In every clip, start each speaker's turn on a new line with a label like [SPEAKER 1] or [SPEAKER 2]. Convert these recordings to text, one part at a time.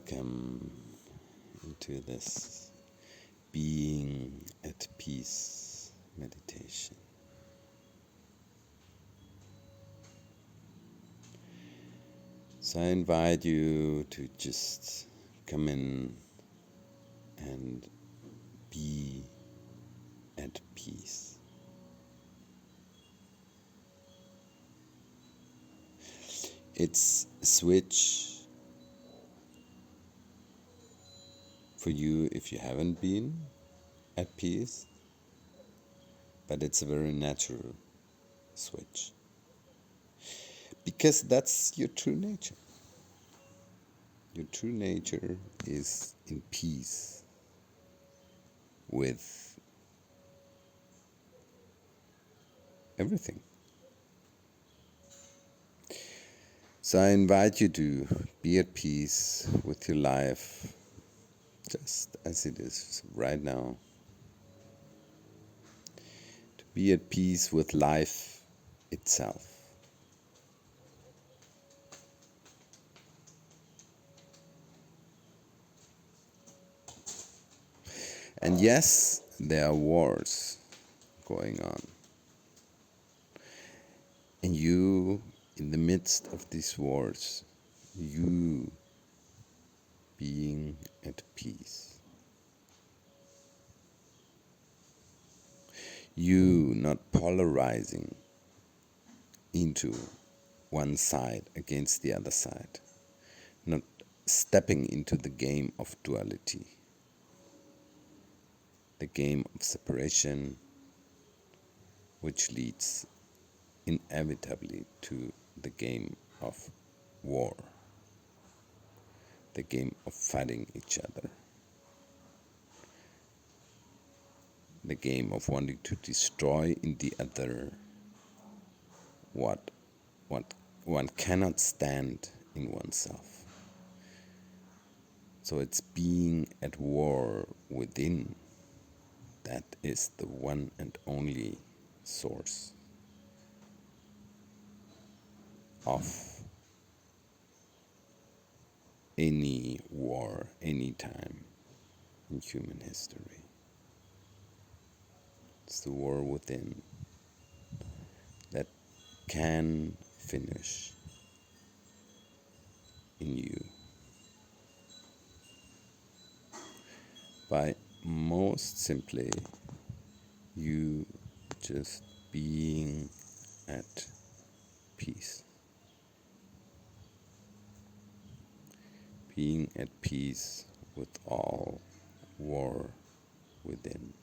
[SPEAKER 1] Welcome into this being at peace meditation. So I invite you to just come in and be at peace. It's a switch for you if you haven't been at peace, but it's a very natural switch because that's your true nature. Your true nature is in peace with everything. So I invite you to be at peace with your life just as it is right now. To be at peace with life itself. And yes, there are wars going on. And you, in the midst of these wars, you being at peace. You not polarizing into one side against the other side. Not stepping into the game of duality. The game of separation, which leads inevitably to the game of war. The game of fighting each other. The game of wanting to destroy in the other what one cannot stand in oneself. So it's being at war within. That is the one and only source of any war, any time in human history. It's the war within that can finish in you by most simply you just being at peace. Being at peace with all war within.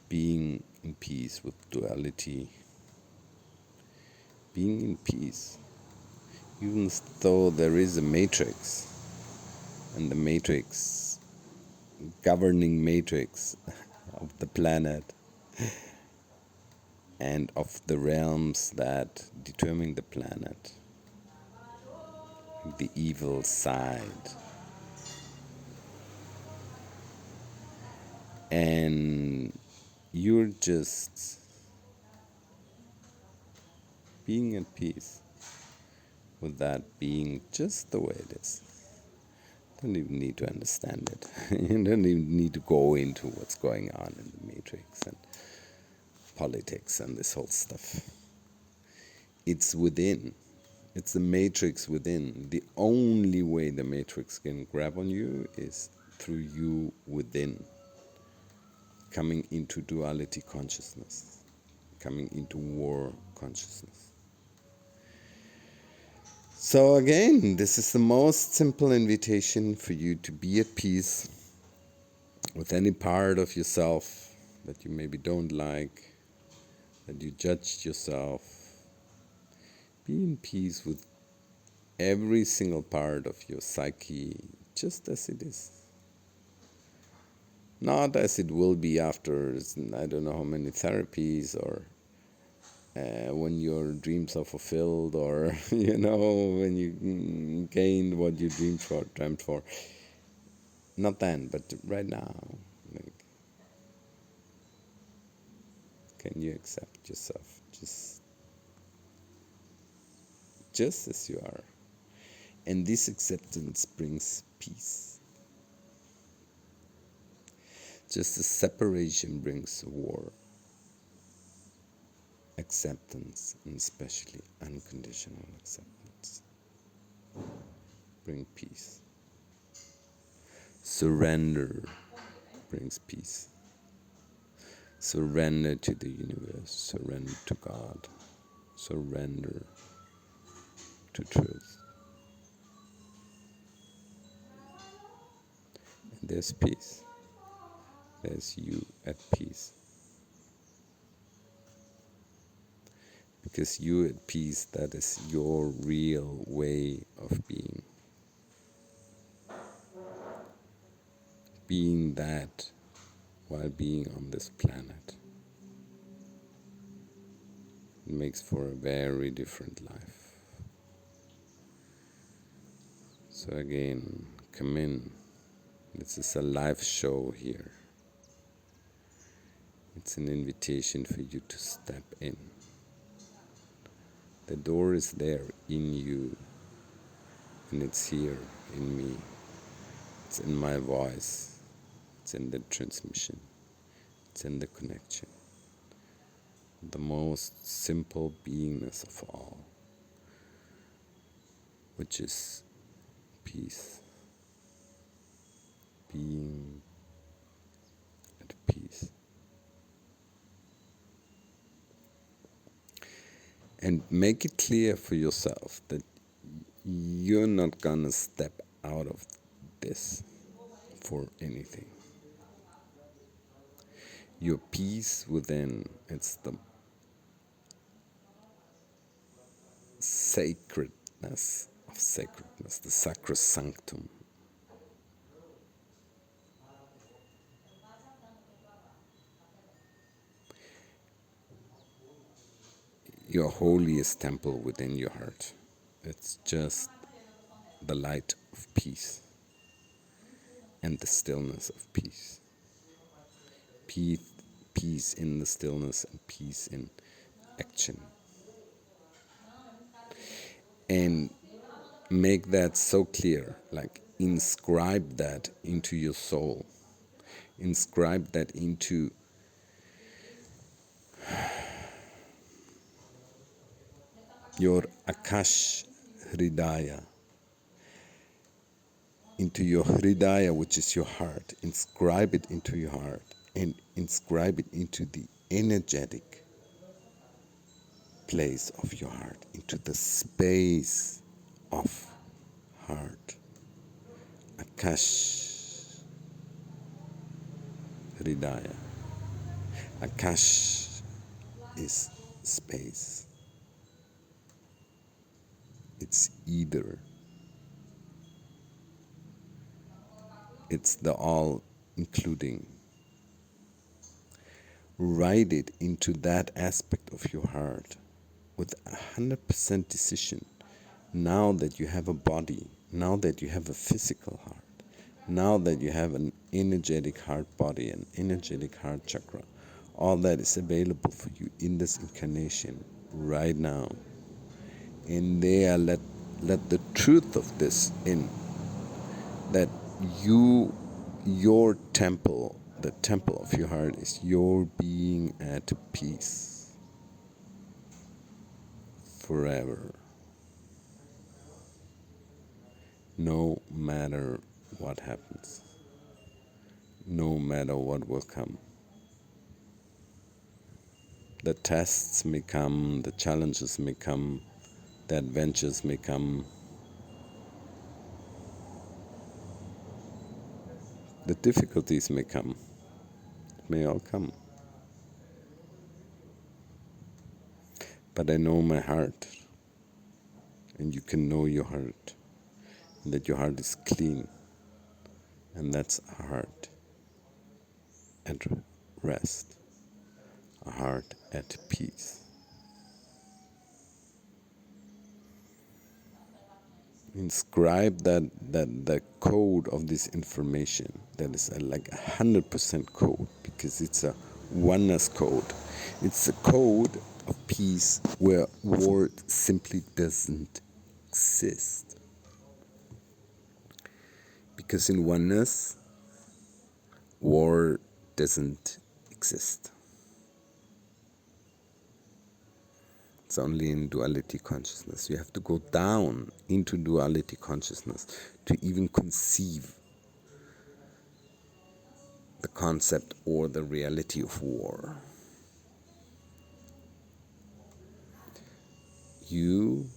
[SPEAKER 1] Being in peace with duality. Being in peace, even though there is a matrix, and the matrix, governing matrix of the planet, and of the realms that determine the planet, the evil side. And you're just being at peace with that being just the way it is. Don't even need to understand it. You don't even need to go into what's going on in the matrix and politics and this whole stuff. It's within. It's the matrix within. The only way the matrix can grab on you is through you within. Coming into duality consciousness. Coming into war consciousness. So again, this is the most simple invitation for you to be at peace with any part of yourself that you maybe don't like, that you judged yourself. Be in peace with every single part of your psyche, just as it is. Not as it will be after, I don't know how many therapies, or when your dreams are fulfilled, or, when you gained what you dreamt for. Not then, but right now. Can you accept yourself just as you are? And this acceptance brings peace. Just as separation brings war, acceptance, and especially unconditional acceptance, bring peace. Surrender brings peace. Surrender to the universe, surrender to God, surrender to truth. And there's peace. There's you at peace. Because you at peace, that is your real way of being. Being that while being on this planet. It makes for a very different life. So again, come in. This is a live show here. It's an invitation for you to step in. The door is there in you, and it's here in me. It's in my voice. It's in the transmission. It's in the connection. The most simple beingness of all, which is peace. Being at peace. And make it clear for yourself that you're not gonna step out of this for anything. Your peace within, it's the sacredness of sacredness, the sacrosanctum. Your holiest temple within your heart. It's just the light of peace and the stillness of peace. Peace in the stillness and peace in action. And make that so clear, like inscribe that into your soul. Inscribe that into your Akash Hridaya, into your Hridaya, which is your heart. Inscribe it into your heart and inscribe it into the energetic place of your heart, into the space of heart. Akash Hridaya. Akash is space. It's either. It's the all including. Write it into that aspect of your heart with 100% decision. Now that you have a body, now that you have a physical heart, now that you have an energetic heart body, an energetic heart chakra, all that is available for you in this incarnation right now. And there let the truth of this in, that your temple, the temple of your heart, is your being at peace forever, no matter what happens, no matter what will come. The tests may come, the challenges may come, the adventures may come, the difficulties may come, may all come. But I know my heart, and you can know your heart, and that your heart is clean, and that's a heart at rest, a heart at peace. Inscribe that the code of this information, that is like 100% code, because it's a oneness code. It's a code of peace where war simply doesn't exist. Because in oneness, war doesn't exist. It's only in duality consciousness. You have to go down into duality consciousness to even conceive the concept or the reality of war. You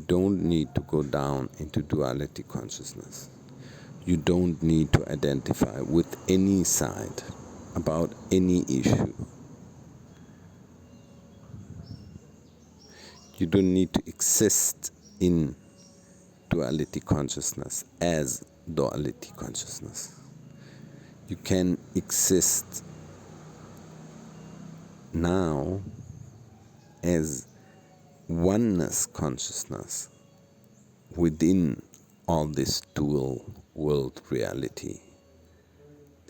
[SPEAKER 1] don't need to go down into duality consciousness. You don't need to identify with any side about any issue. You don't need to exist in duality consciousness as duality consciousness. You can exist now as oneness consciousness within all this dual world reality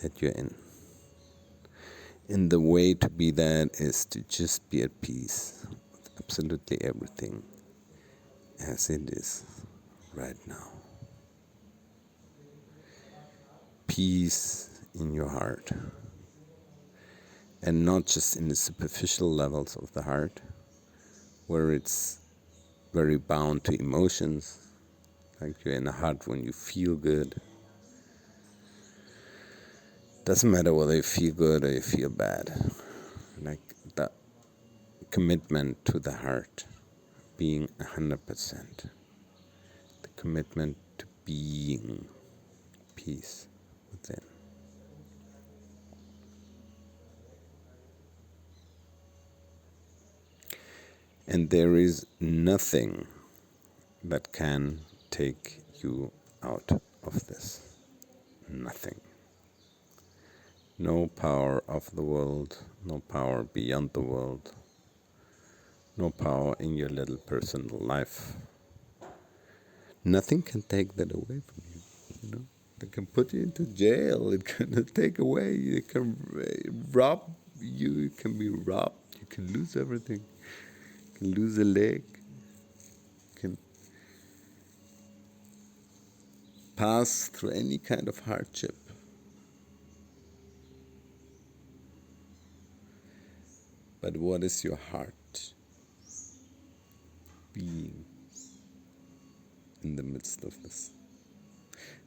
[SPEAKER 1] that you're in. And the way to be that is to just be at peace with absolutely everything as it is right now. Peace in your heart. And not just in the superficial levels of the heart, where it's very bound to emotions, like you're in the heart when you feel good. Doesn't matter whether you feel good or you feel bad. Like the commitment to the heart being 100%. The commitment to being peace within. And there is nothing that can take you out of this. Nothing. No power of the world, no power beyond the world, no power in your little personal life. Nothing can take that away from you. You know, they can put you into jail. It can take away. It can rob you. You can be robbed. You can lose everything. You can lose a leg. You can pass through any kind of hardship. But what is your heart being in the midst of this?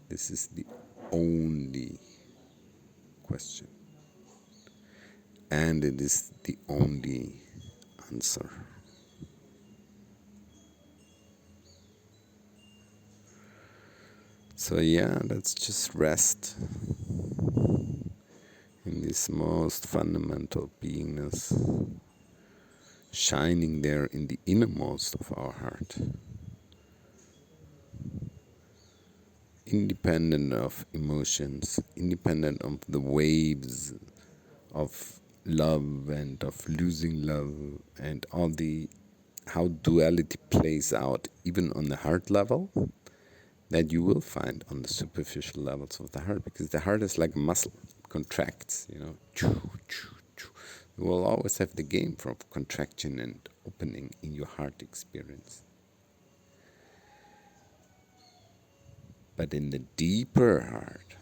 [SPEAKER 1] This is the only question. And it is the only answer. So yeah, let's just rest in this most fundamental beingness, shining there in the innermost of our heart, independent of emotions, independent of the waves of love and of losing love and all the how duality plays out even on the heart level, that you will find on the superficial levels of the heart, because the heart is like a muscle. It contracts, you know. You will always have the game from contraction and opening in your heart experience. But in the deeper heart,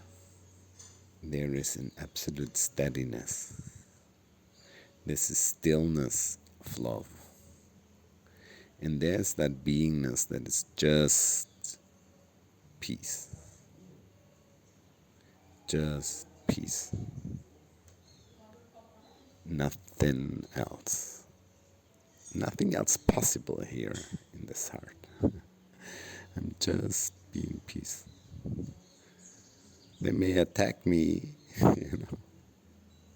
[SPEAKER 1] there is an absolute steadiness. This is stillness of love. And there's that beingness that is just peace. Just peace. Nothing else. Nothing else possible here in this heart. I'm just being peace. They may attack me,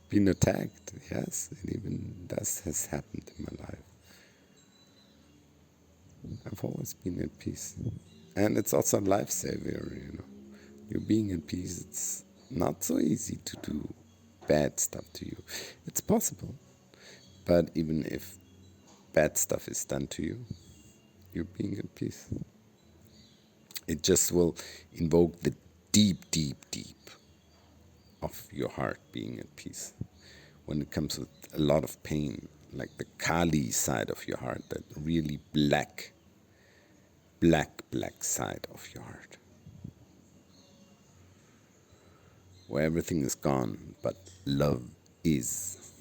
[SPEAKER 1] Been attacked, yes, and even that has happened in my life. I've always been at peace. And it's also a lifesaver, You're being at peace, it's not so easy to do bad stuff to you. It's possible, but even if bad stuff is done to you, you're being at peace. It just will invoke the deep, deep, deep of your heart being at peace. When it comes with a lot of pain, like the Kali side of your heart, that really black side of your heart. where everything is gone, but love is.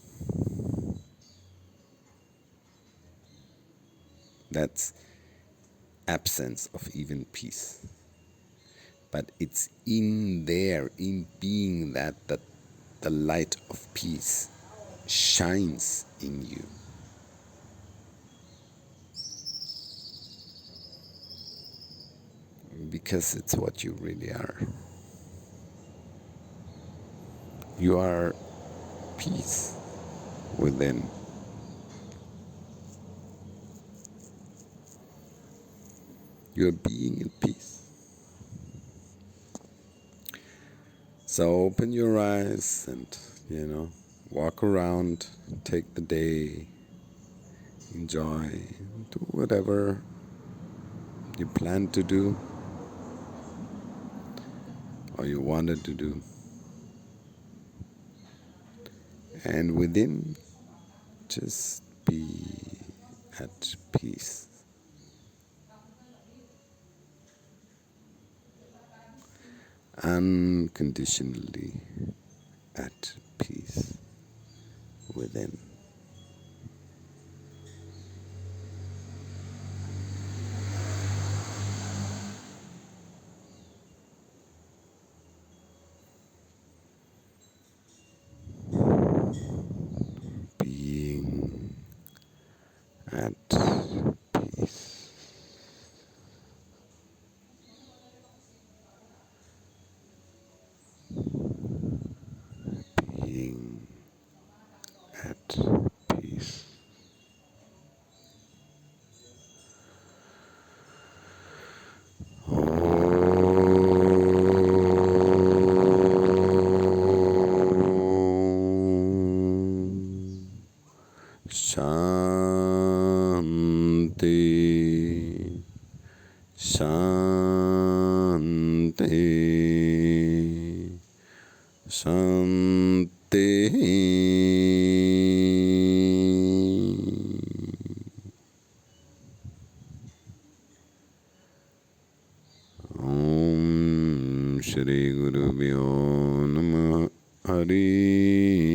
[SPEAKER 1] That's absence of even peace. But it's in there, in being that the light of peace shines in you. Because it's what you really are. You are peace within. You're being in peace. So open your eyes and, walk around, take the day, enjoy, do whatever you plan to do or you wanted to do. And within, just be at peace. Unconditionally at peace within. Being at peace. Being at peace. Shanti, Shanti, Shanti. Om Shri Guru Bhyo Namah Hari